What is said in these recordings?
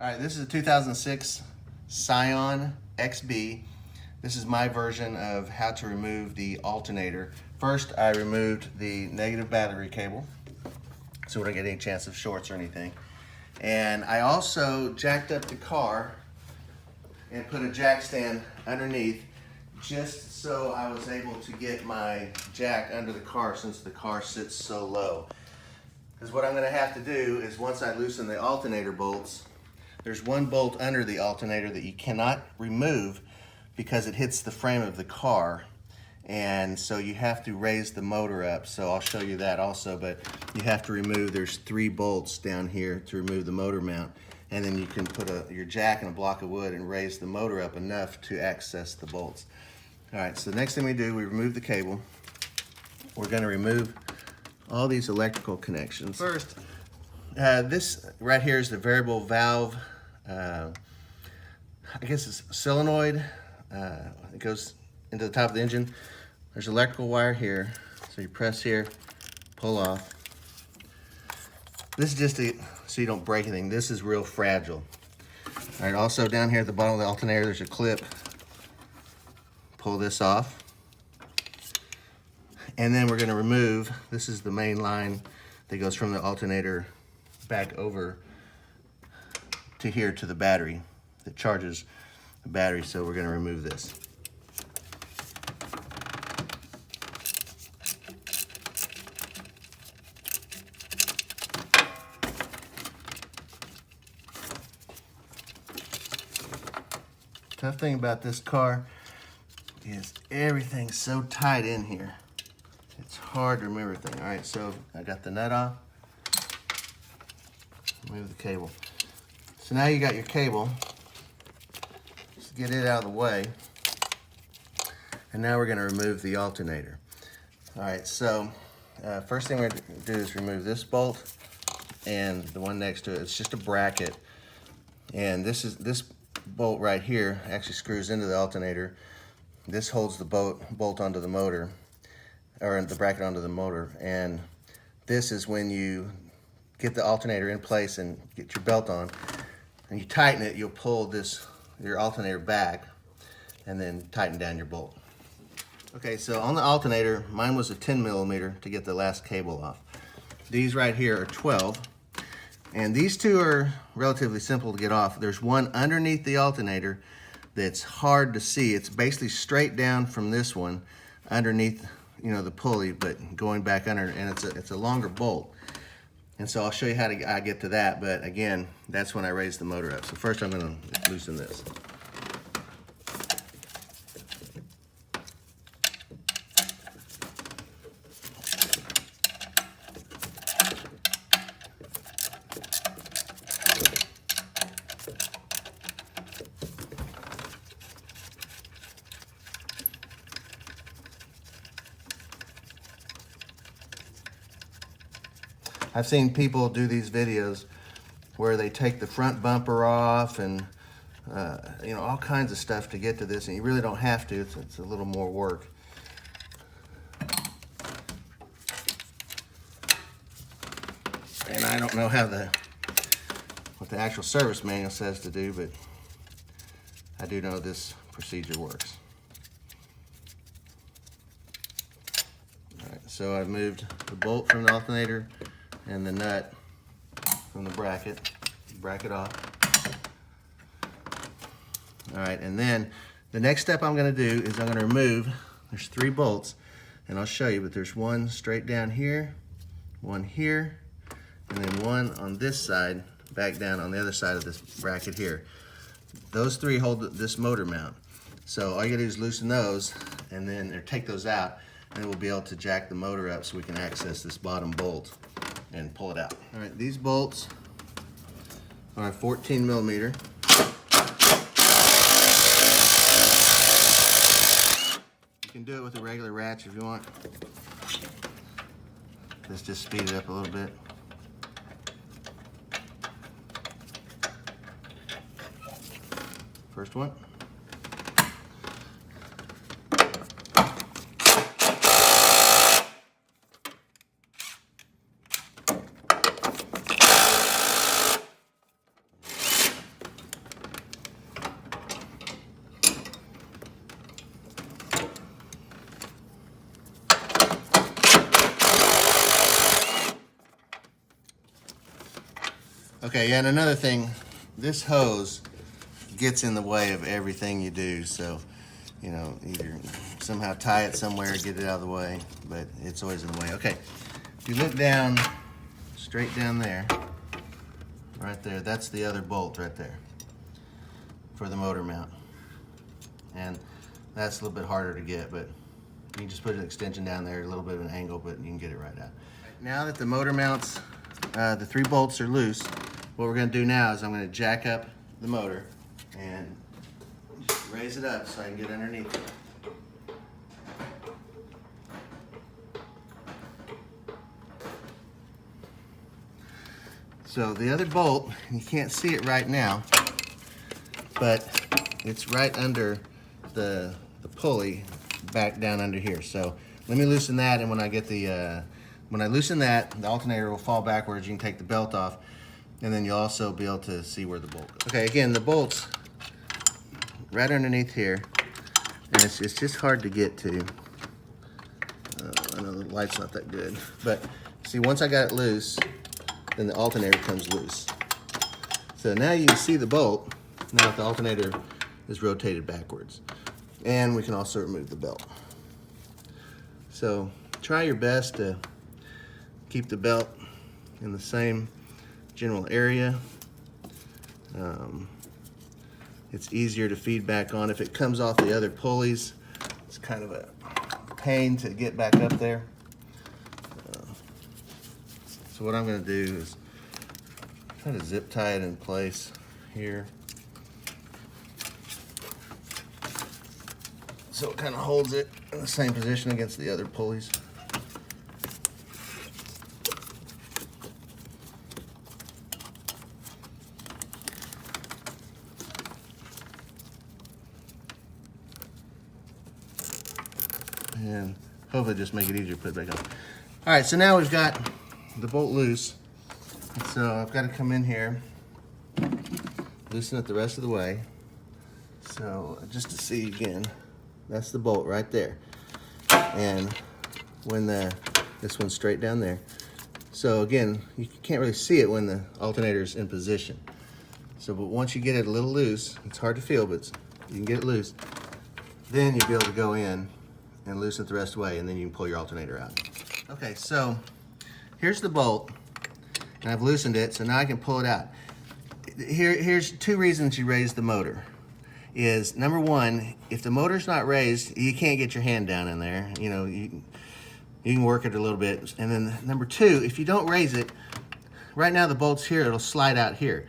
All right, this is a 2006 Scion XB. This is my version of how to remove the alternator. First, I removed the negative battery cable so we don't get any chance of shorts or anything. And I also jacked up the car and put a jack stand underneath just so I was able to get my jack under the car since the car sits so low. Because what I'm going to have to do is once I loosen the alternator bolts, there's one bolt under the alternator that you cannot remove because it hits the frame of the car, and so you have to raise the motor up. So I'll show you that also, but you have to remove, there's 3 bolts down here to remove the motor mount, and then you can put your jack in a block of wood and raise the motor up enough to access the bolts. All right, so the next thing we do, we remove the cable. We're going to remove all these electrical connections. First, this right here is the variable valve, I guess it's solenoid. It goes into the top of the engine. There's electrical wire here, so you press here, pull off. This is just so you don't break anything. This is real fragile. All right, also down here at the bottom of the alternator, there's a clip. Pull this off. And then we're going to remove, this is the main line that goes from the alternator back over to here to the battery that charges the battery, so we're going to remove this. Tough thing about this car is everything's so tight in here. It's hard to remove everything. All right, so I got the nut off. Move the cable. So now you got your cable. Just get it out of the way. And now we're going to remove the alternator. All right, so first thing we're going to do is remove this bolt and the one next to it. It's just a bracket. And this bolt right here actually screws into the alternator. This holds the bolt onto the motor, or the bracket onto the motor. And this is when you get the alternator in place and get your belt on, and you tighten it, you'll pull your alternator back and then tighten down your bolt. Okay, so on the alternator, mine was a 10mm to get the last cable off. These right here are 12, and these two are relatively simple to get off. There's one underneath the alternator that's hard to see. It's basically straight down from this one underneath, the pulley, but going back under, and it's a longer bolt. And so I'll show you how I get to that, but again, that's when I raise the motor up. So first I'm going to loosen this. I've seen people do these videos where they take the front bumper off and all kinds of stuff to get to this, and you really don't have to. It's a little more work. And I don't know what the actual service manual says to do, but I do know this procedure works. All right, so I've moved the bolt from the alternator and the nut from the bracket off. All right, and then the next step I'm going to do is I'm going to remove, there's 3 bolts, and I'll show you, but there's one straight down here, one here, and then one on this side, back down on the other side of this bracket here. Those 3 hold this motor mount. So all you gotta do is loosen those, and then or take those out, and we'll be able to jack the motor up so we can access this bottom bolt and pull it out. All right, these bolts are 14mm. You can do it with a regular ratchet if you want. Let's just speed it up a little bit. First one. Okay, yeah, and another thing, this hose gets in the way of everything you do, so, you know, either somehow tie it somewhere, get it out of the way, but it's always in the way. Okay, if you look down, straight down there, right there, that's the other bolt right there for the motor mount. And that's a little bit harder to get, but you can just put an extension down there, a little bit of an angle, but you can get it right out. Now that the motor mounts, the 3 bolts are loose, what we're going to do now is I'm going to jack up the motor and just raise it up so I can get underneath it. So the other bolt, you can't see it right now, but it's right under the pulley back down under here. So let me loosen that, and when I get the when I loosen that, the alternator will fall backwards. You can take the belt off, and then you'll also be able to see where the bolt goes. Okay, again, the bolt's right underneath here, and it's just hard to get to. I know the light's not that good, but see, once I got it loose, then the alternator comes loose. So now you can see the bolt, now that the alternator is rotated backwards. And we can also remove the belt. So try your best to keep the belt in the same general area. It's easier to feed back on. If it comes off the other pulleys, it's kind of a pain to get back up there. So what I'm going to do is try to zip tie it in place here, so it kind of holds it in the same position against the other pulleys. And hopefully just make it easier to put it back on. All right, so now we've got the bolt loose. So I've got to come in here, loosen it the rest of the way. So just to see again, that's the bolt right there. And when this one's straight down there. So again, you can't really see it when the alternator's in position. So, but once you get it a little loose, it's hard to feel, but you can get it loose, then you'll be able to go in and loosen it the rest of the way, and then you can pull your alternator out. Okay, so here's the bolt, and I've loosened it, so now I can pull it out. Here's 2 reasons you raise the motor. Is number 1, if the motor's not raised, you can't get your hand down in there. You know, you can work it a little bit. And then number 2, if you don't raise it, right now the bolt's here, it'll slide out here.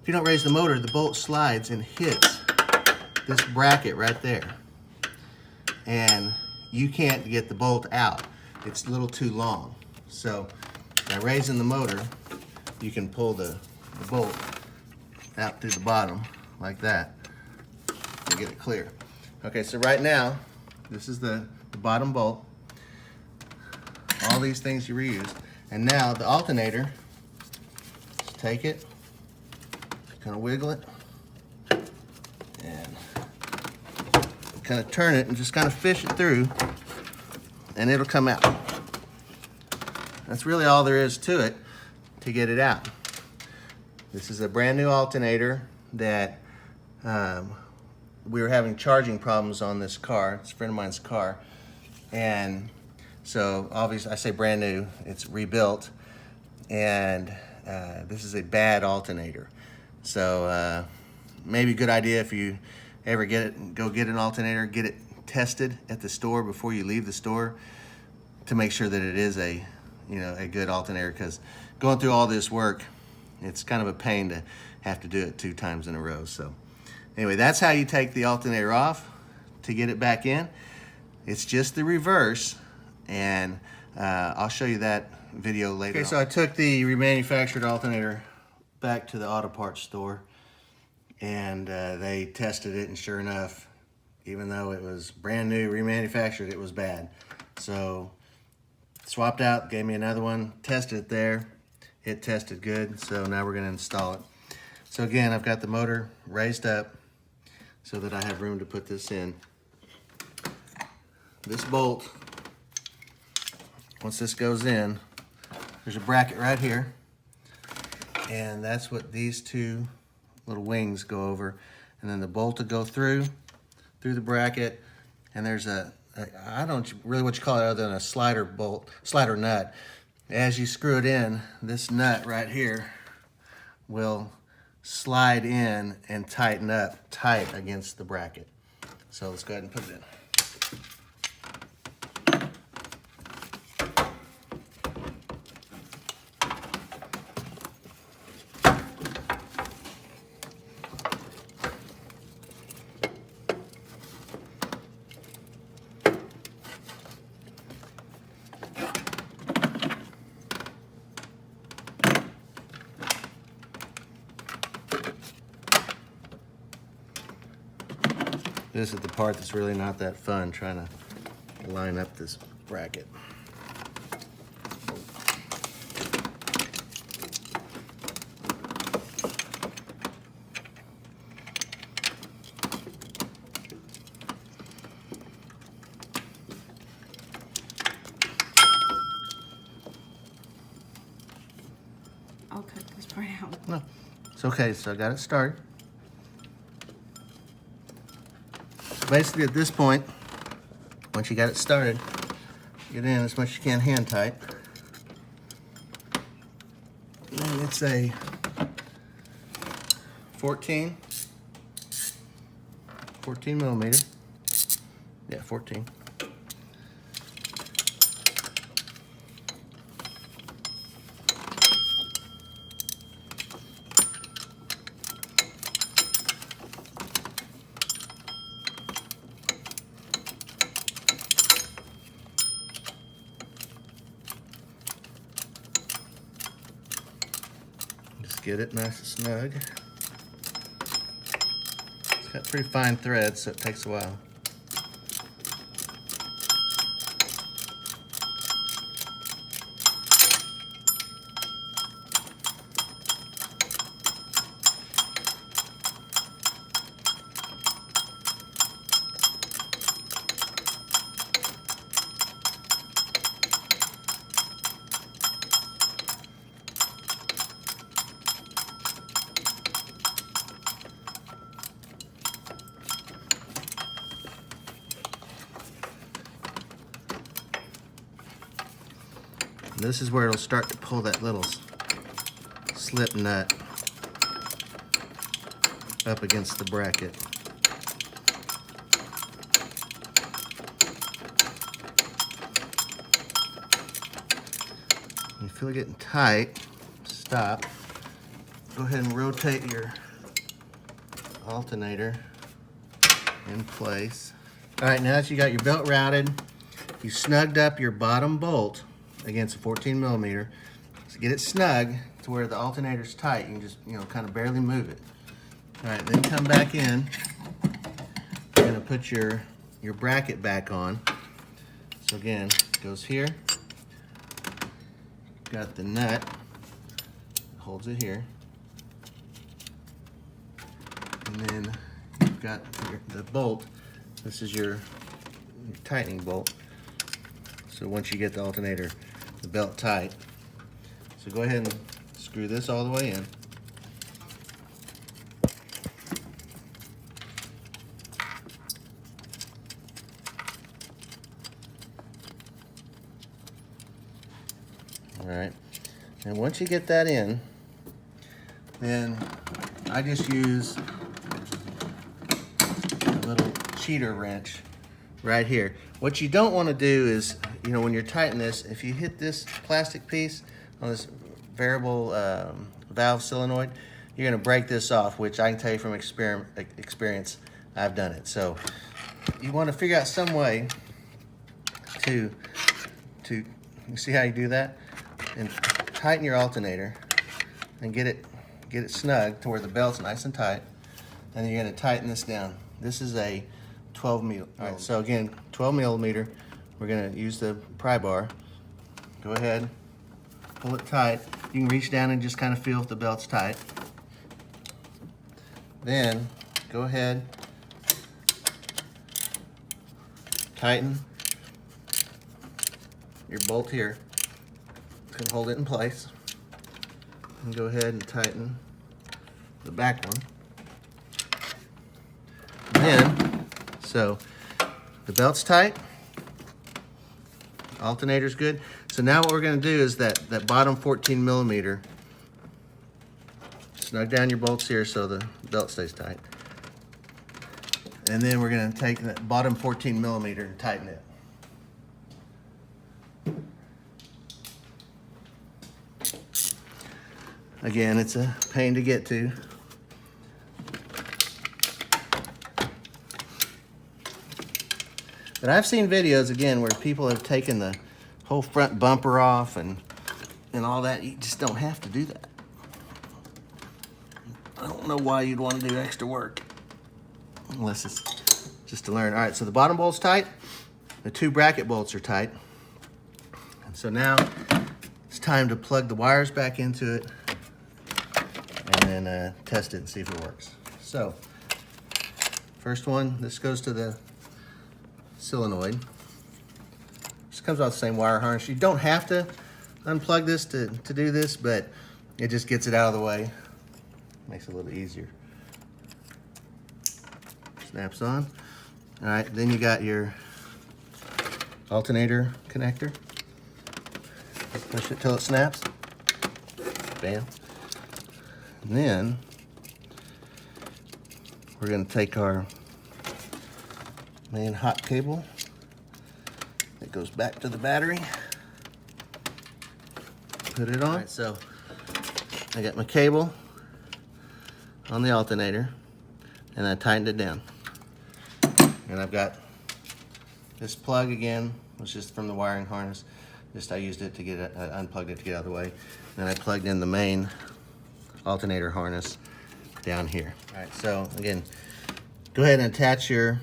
If you don't raise the motor, the bolt slides and hits this bracket right there. And you can't get the bolt out. It's a little too long. So by raising the motor, you can pull the bolt out through the bottom like that and get it clear. Okay, so right now, this is the bottom bolt. All these things you reused. And now the alternator, take it, kind of wiggle it, and kind of turn it and just kind of fish it through, and it'll come out. That's really all there is to it to get it out. This is a brand new alternator that we were having charging problems on this car. It's a friend of mine's car. And so obviously, I say brand new, it's rebuilt. And this is a bad alternator. So maybe a good idea if you ever get it, go get an alternator, get it tested at the store before you leave the store to make sure that it is a good alternator, because going through all this work, it's kind of a pain to have to do it 2 times in a row. So anyway, that's how you take the alternator off to get it back in. It's just the reverse, and I'll show you that video later. Okay, so I took the remanufactured alternator back to the auto parts store, and they tested it, and sure enough, even though it was brand new, remanufactured, it was bad. So swapped out, gave me another one, tested it there. It tested good, so now we're gonna install it. So again, I've got the motor raised up so that I have room to put this in. This bolt, once this goes in, there's a bracket right here. And that's what these two little wings go over. And then the bolt will go through the bracket. And there's I don't really what you call it other than a slider nut. As you screw it in, this nut right here will slide in and tighten up tight against the bracket. So let's go ahead and put it in. This is the part that's really not that fun, trying to line up this bracket. I'll cut this part out. No, it's okay, so I got it started. Basically at this point, once you got it started, get in as much as you can hand tight. And it's a 14 millimeter. Yeah, 14. Get it nice and snug. It's got pretty fine threads, so it takes a while. This is where it'll start to pull that little slip nut up against the bracket. When you feel it getting tight, stop. Go ahead and rotate your alternator in place. All right, now that you got your belt routed, you snugged up your bottom bolt against a 14 millimeter. So get it snug to where the alternator's tight. You can just, kind of barely move it. All right, then come back in. You're gonna put your bracket back on. So again, it goes here. Got the nut, holds it here. And then you've got the bolt. This is your tightening bolt. So once you get the alternator, the belt tight, so go ahead and screw this all the way in. All right, and once you get that in, then I just use a little cheater wrench right here. What you don't want to do is, when you're tightening this, if you hit this plastic piece on this variable valve solenoid, you're going to break this off, which I can tell you from experience, I've done it. So you want to figure out some way to you see how you do that? And tighten your alternator and get it snug to where the belt's nice and tight. And then you're going to tighten this down. This is a 12 mil. All right, so again, 12 millimeter. We're gonna use the pry bar. Go ahead, pull it tight. You can reach down and just kind of feel if the belt's tight. Then go ahead, tighten your bolt here. It's gonna hold it in place. and go ahead and tighten the back one. Then, so the belt's tight, alternator's good. So now what we're gonna do is that bottom 14 millimeter, snug down your bolts here so the belt stays tight. And then we're gonna take that bottom 14 millimeter and tighten it. Again, it's a pain to get to. But I've seen videos, again, where people have taken the whole front bumper off and all that. You just don't have to do that. I don't know why you'd want to do extra work, unless it's just to learn. All right, so the bottom bolt's tight. The 2 bracket bolts are tight. And so now it's time to plug the wires back into it and then test it and see if it works. So, first one, this goes to the solenoid. This comes off the same wire harness. You don't have to unplug this to do this, but it just gets it out of the way. Makes it a little easier. Snaps on. All right, then you got your alternator connector. Push it till it snaps. Bam. And then we're going to take our main hot cable that goes back to the battery. Put it on. All right, so I got my cable on the alternator and I tightened it down. And I've got this plug again, which is from the wiring harness. Just I used it to get it, I unplugged it to get out of the way. Then I plugged in the main alternator harness down here. All right, so again, go ahead and attach your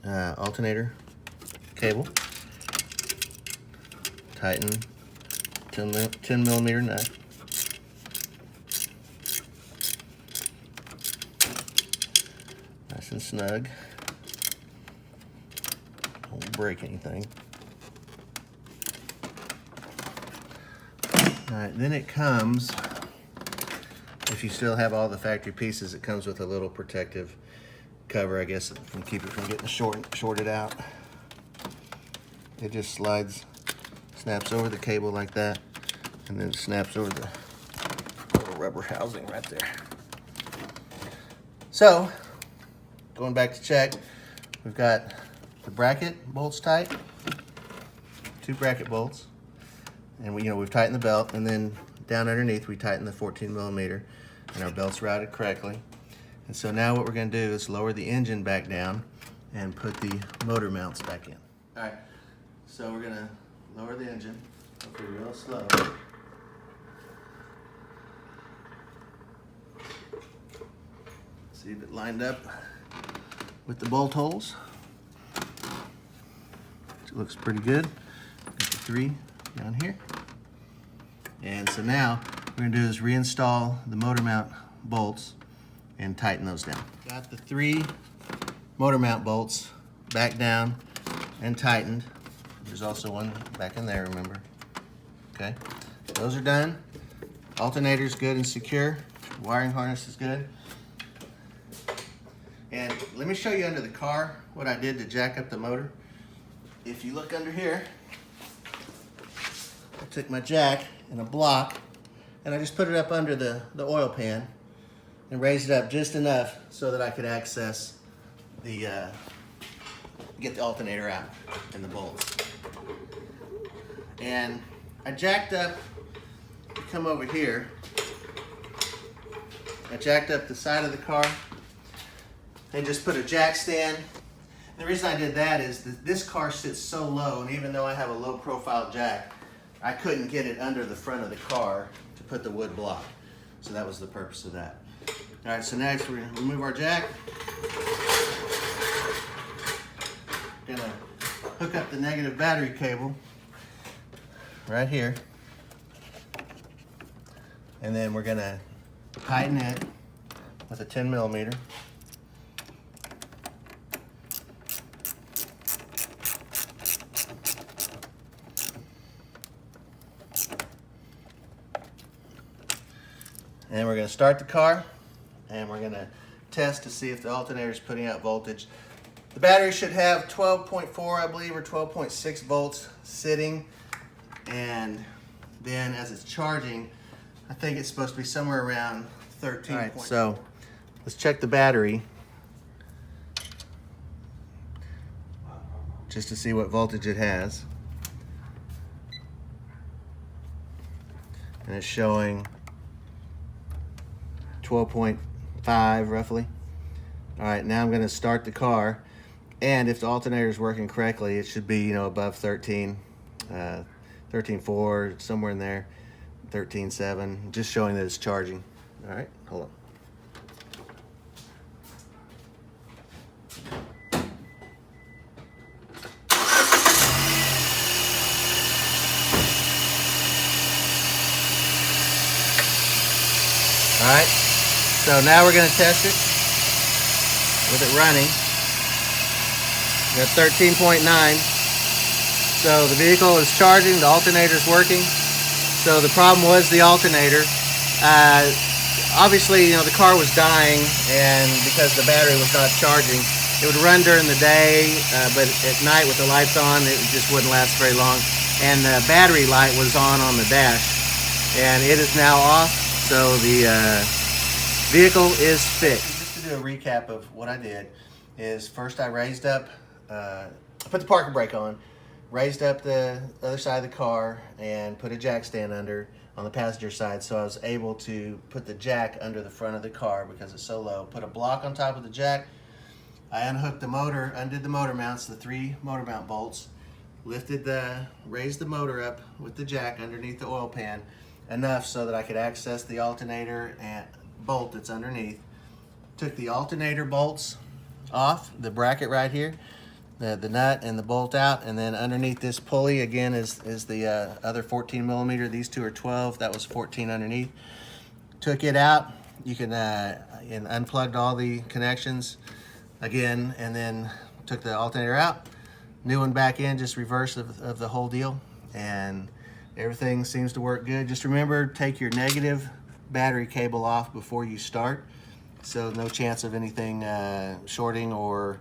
alternator cable. Tighten 10 millimeter nut. Nice and snug. Won't break anything. All right, then it comes, if you still have all the factory pieces, it comes with a little protective cover, I guess, to keep it from getting shorted out. It just slides, snaps over the cable like that, and then snaps over the little rubber housing right there. So, going back to check, we've got the bracket bolts tight, 2 bracket bolts, and we've tightened the belt, and then down underneath we tightened the 14 millimeter, and our belt's routed correctly. And so now what we're going to do is lower the engine back down and put the motor mounts back in. All right, so we're going to lower the engine, hopefully real slow. See if it lined up with the bolt holes. It looks pretty good. Got the 3 down here. And so now what we're going to do is reinstall the motor mount bolts and tighten those down. Got the 3 motor mount bolts back down and tightened. There's also one back in there, remember. Okay, those are done. Alternator's good and secure. Wiring harness is good. And let me show you under the car what I did to jack up the motor. If you look under here, I took my jack and a block and I just put it up under the oil pan and raised it up just enough so that I could access the, get the alternator out and the bolts. And I jacked up, come over here, I jacked up the side of the car and just put a jack stand. The reason I did that is that this car sits so low, and even though I have a low profile jack, I couldn't get it under the front of the car to put the wood block. So that was the purpose of that. All right, so next we're gonna remove our jack. Gonna hook up the negative battery cable right here. And then we're gonna tighten it with a 10 millimeter. And we're going to start the car, and we're going to test to see if the alternator is putting out voltage. The battery should have 12.4, I believe, or 12.6 volts sitting, and then as it's charging, I think it's supposed to be somewhere around 13. All right, so let's check the battery just to see what voltage it has. And it's showing 12.5 roughly. All right, now I'm going to start the car, and if the alternator is working correctly, it should be, above 13, 13.4, somewhere in there, 13.7, just showing that it's charging. All right, hold on. All right, so now we're going to test it with it running. We got 13.9. So the vehicle is charging, the alternator is working. So the problem was the alternator. Obviously, the car was dying, and because the battery was not charging, it would run during the day, but at night with the lights on, it just wouldn't last very long. And the battery light was on the dash, and it is now off. So the vehicle is fixed. Just to do a recap of what I did is first I raised up, I put the parking brake on, raised up the other side of the car and put a jack stand under on the passenger side, so I was able to put the jack under the front of the car because it's so low. Put a block on top of the jack. I unhooked the motor, undid the motor mounts, the 3 motor mount bolts, raised the motor up with the jack underneath the oil pan, enough so that I could access the alternator and bolt that's underneath. Took the alternator bolts off, the bracket right here, the nut and the bolt out, and then underneath this pulley again is the other 14 millimeter. These two are 12, that was 14 underneath. Took it out, you can and unplugged all the connections again, and then took the alternator out, new one back in, just reverse of the whole deal, and everything seems to work good. Just remember, take your negative battery cable off before you start, so no chance of anything shorting or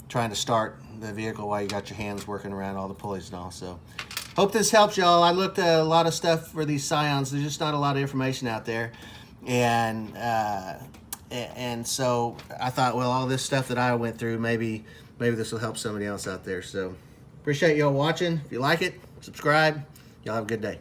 trying to start the vehicle while you got your hands working around all the pulleys and all. So hope this helps y'all. I looked at a lot of stuff for these Scions. There's just not a lot of information out there, and so I thought, well, all this stuff that I went through, maybe this will help somebody else out there. So appreciate y'all watching. If you like it, subscribe. Y'all have a good day.